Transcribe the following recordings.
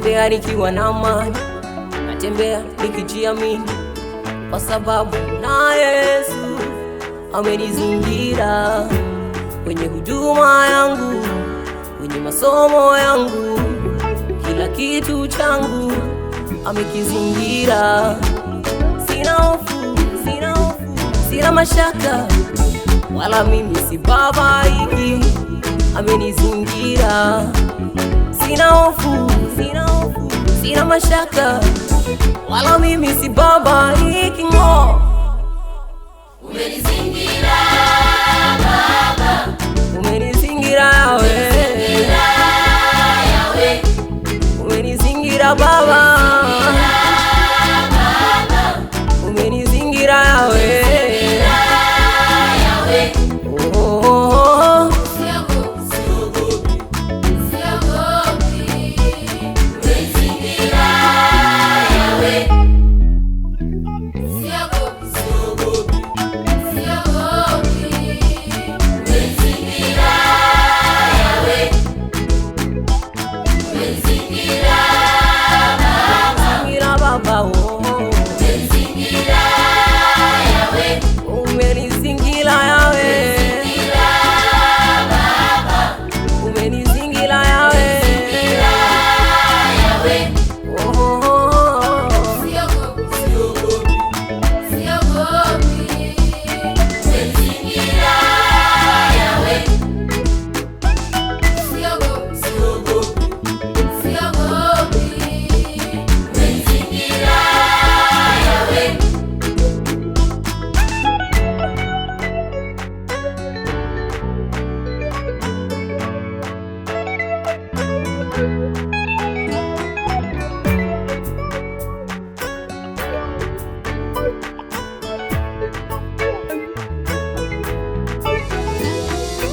natembea nikiwa na amani, natembea nikijiamini, kwa sababu na Yesu amenizingira. Kwenye huduma yangu, kwenye masomo yangu, kila kitu changu amekizingira. Sina hofu, sina hofu, sina mashaka, wala mimi sibabaiki, amenizingira. Sina hofu, sina hofu, sina mashaka, wala mimi sibabaiki. Umenizingira Baba, umenizingira Yawe, umenizingira Baba, umenizingira Yawe.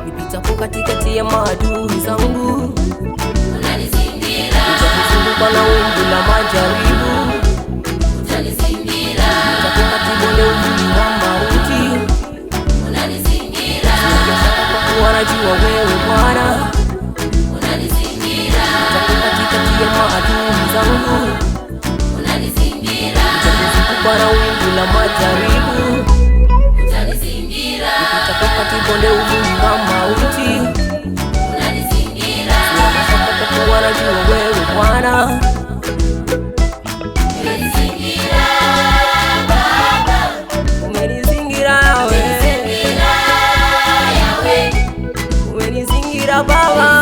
Nipitapo katikati ya maadui zangu, unanizingira. Nitazungukwa na wingu la majaribu, Unanizingira. nitapita bonde uvuli wa mauti, Unanizingira. kwa kuwa najua wewe Bwana. Unanizingira. Nitapita katikati ya maadui zangu, Unanizingira. nitazungukwa na wingu la majaribu, Unanizingira. nitapita bonde uvuli wa mauti, Unanizingira. kwa kuwa najua wewe Bwana. Umenizingira Baba, Umenizingira Yawe, Yawe, umenizingira Baba.